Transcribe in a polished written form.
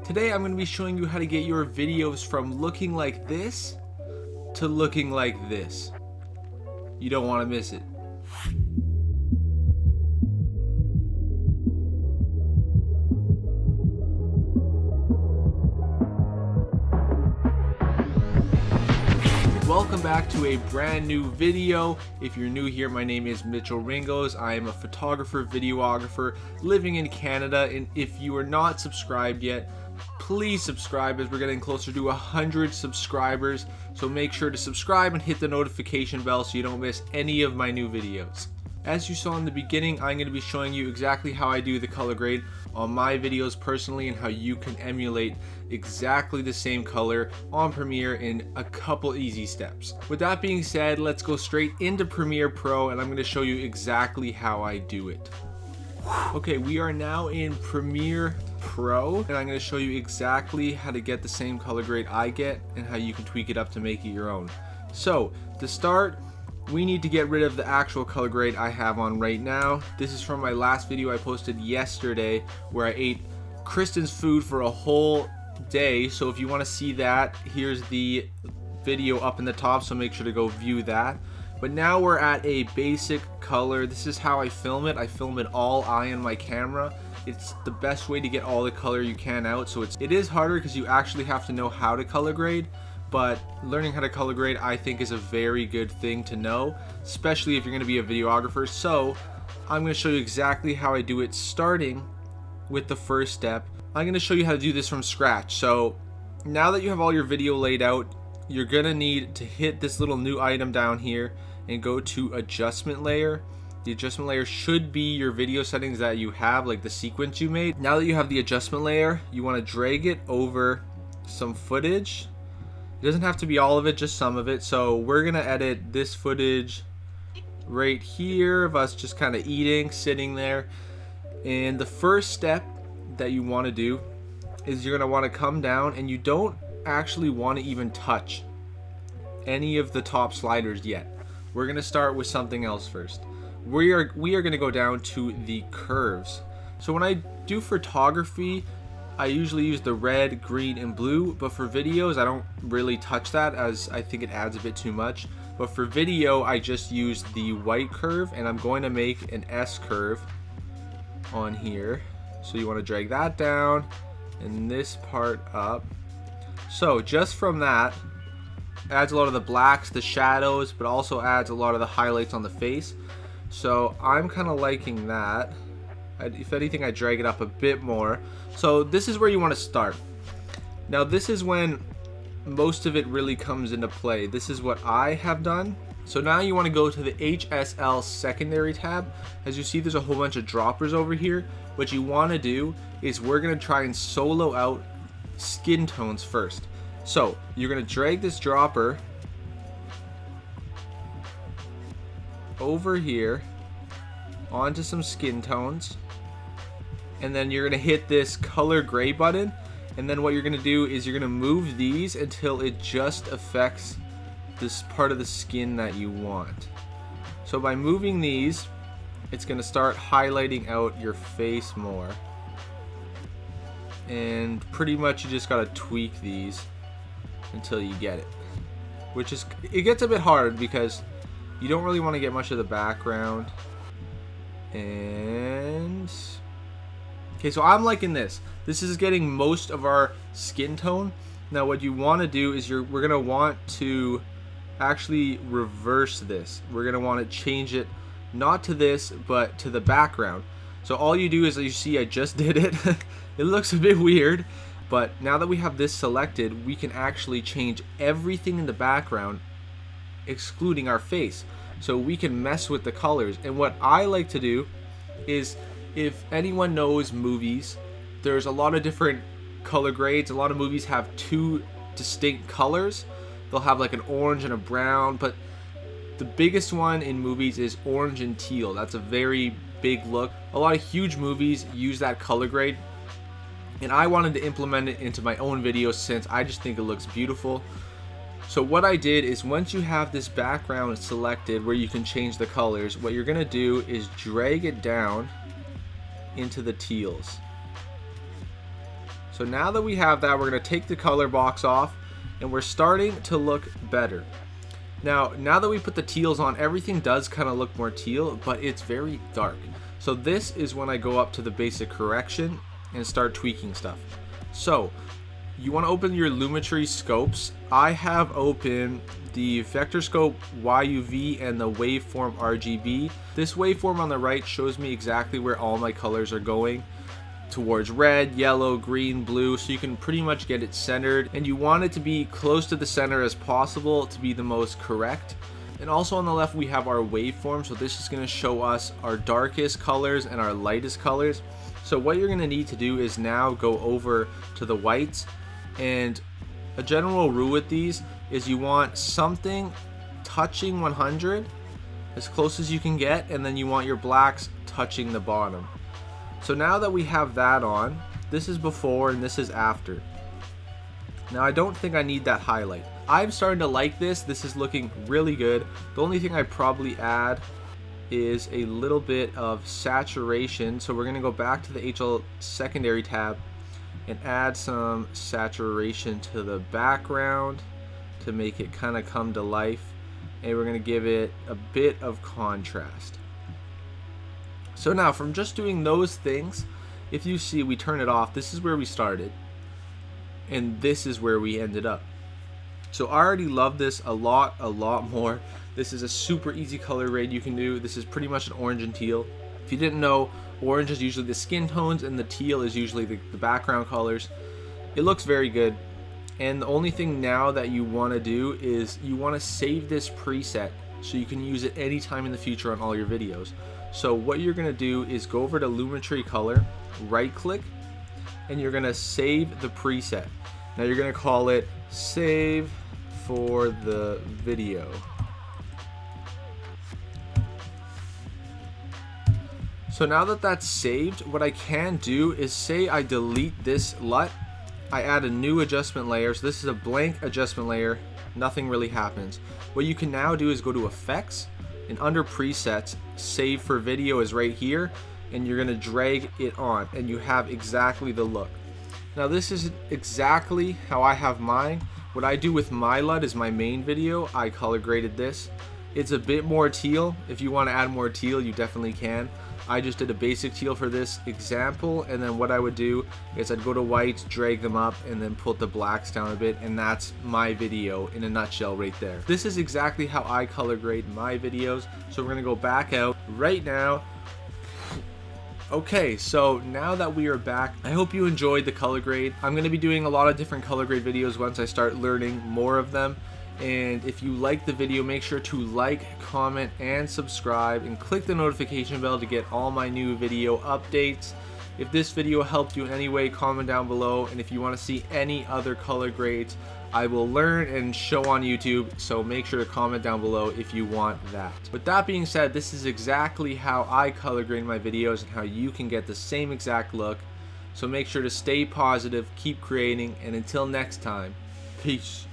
Today I'm going to be showing you how to get your videos from looking like this to looking like this. You don't want to miss it. Welcome back to a brand new video. If you're new here, my name is Mitchell Ringos. I am a photographer, videographer living in Canada, and if you are not subscribed yet, please subscribe as we're getting closer to 100 subscribers. So make sure to subscribe and hit the notification bell so you don't miss any of my new videos. As you saw in the beginning, I'm going to be showing you exactly how I do the color grade on my videos personally and how you can emulate exactly the same color on Premiere in a couple easy steps. With that being said, let's go straight into Premiere Pro and I'm going to show you exactly how I do it. Okay, we are now in Premiere Pro and I'm going to show you exactly how to get the same color grade I get and how you can tweak it up to make it your own. So to start, we need to get rid of the actual color grade I have on right now. This is from my last video I posted yesterday where I ate Kristen's food for a whole day. So if you want to see that, here's the video up in the top, so make sure to go view that. But now we're at a basic color. This is how I film it. I film it all eye on my camera. It's the best way to get all the color you can out. So it is harder because you actually have to know how to color grade. But learning how to color grade I think is a very good thing to know, especially if you're going to be a videographer. So I'm going to show you exactly how I do it, starting with the first step. I'm going to show you how to do this from scratch. So now that you have all your video laid out, you're going to need to hit this little new item down here and go to adjustment layer. The adjustment layer should be your video settings that you have, like the sequence you made. Now that you have the adjustment layer, you want to drag it over some footage. It doesn't have to be all of it, just some of it. So we're gonna edit this footage right here of us just kind of eating, sitting there. And the first step that you want to do is you're gonna want to come down, and you don't actually want to even touch any of the top sliders yet. We're gonna start with something else first. We are gonna go down to the curves. So when I do photography, I usually use the red, green, and blue, but for videos, I don't really touch that as I think it adds a bit too much. But for video, I just use the white curve, and I'm going to make an S curve on here. So you want to drag that down and this part up. So just from that, adds a lot of the blacks, the shadows, but also adds a lot of the highlights on the face. So I'm kind of liking that. If anything, I drag it up a bit more. So this is where you want to start. Now this is when most of it really comes into play. This is what I have done. So now you want to go to the HSL secondary tab. As you see, there's a whole bunch of droppers over here. What you want to do is we're going to try and solo out skin tones first. So you're going to drag this dropper over here onto some skin tones, and then you're gonna hit this color gray button, and then what you're gonna do is you're gonna move these until it just affects this part of the skin that you want. So by moving these, it's gonna start highlighting out your face more, and pretty much you just gotta tweak these until you get it, which is, it gets a bit hard because you don't really want to get much of the background. And okay, so I'm liking this. This is getting most of our skin tone. Now what you want to do is we're gonna want to actually reverse this. We're gonna want to change it not to this but to the background. So all you do is, you see I just did it. It looks a bit weird, but now that we have this selected, we can actually change everything in the background excluding our face. So we can mess with the colors. And what I like to do is, if anyone knows movies, there's a lot of different color grades. A lot of movies have two distinct colors. They'll have like an orange and a brown, but the biggest one in movies is orange and teal. That's a very big look. A lot of huge movies use that color grade, and I wanted to implement it into my own videos since I just think it looks beautiful. So what I did is, once you have this background selected where you can change the colors, what you're gonna do is drag it down into the teals. So now that we have that, we're going to take the color box off, and we're starting to look better. Now that we put the teals on, everything does kind of look more teal, but it's very dark. So this is when I go up to the basic correction and start tweaking stuff. So you want to open your Lumetri scopes. I have open the vector scope YUV and the waveform RGB. This waveform on the right shows me exactly where all my colors are going, towards red, yellow, green, blue, so you can pretty much get it centered, and you want it to be close to the center as possible to be the most correct. And also on the left we have our waveform, so this is going to show us our darkest colors and our lightest colors. So what you're going to need to do is now go over to the whites, and a general rule with these is you want something touching 100 as close as you can get, and then you want your blacks touching the bottom. So now that we have that on, this is before and this is after. Now I don't think I need that highlight. I'm starting to like this. This is looking really good. The only thing I probably add is a little bit of saturation. So we're going to go back to the HL secondary tab and add some saturation to the background to make it kind of come to life. And we're going to give it a bit of contrast. So now from just doing those things, if you see we turn it off, this is where we started and this is where we ended up. So I already love this a lot more. This is a super easy color grade you can do. This is pretty much an orange and teal. If you didn't know, orange is usually the skin tones and the teal is usually the background colors. It looks very good, and the only thing now that you want to do is you want to save this preset so you can use it anytime in the future on all your videos. So what you're going to do is go over to Lumetri Color, right click, and you're going to save the preset. Now you're going to call it Save for the Video. So now that that's saved, what I can do is say I delete this LUT, I add a new adjustment layer. So this is a blank adjustment layer, nothing really happens. What you can now do is go to Effects, and under Presets, Save for Video is right here, and you're going to drag it on and you have exactly the look. Now this is exactly how I have mine. What I do with my LUT is my main video, I color graded this. It's a bit more teal. If you want to add more teal, you definitely can. I just did a basic teal for this example, and then what I would do is I'd go to whites, drag them up, and then put the blacks down a bit, and that's my video in a nutshell right there. This is exactly how I color grade my videos, so we're going to go back out right now. Okay, so now that we are back, I hope you enjoyed the color grade. I'm going to be doing a lot of different color grade videos once I start learning more of them. And if you like the video, make sure to like, comment, and subscribe, and click the notification bell to get all my new video updates. If this video helped you in any way, comment down below, and if you want to see any other color grades, I will learn and show on YouTube, so make sure to comment down below if you want that. With that being said, this is exactly how I color grade my videos and how you can get the same exact look. So make sure to stay positive, keep creating, and until next time, peace.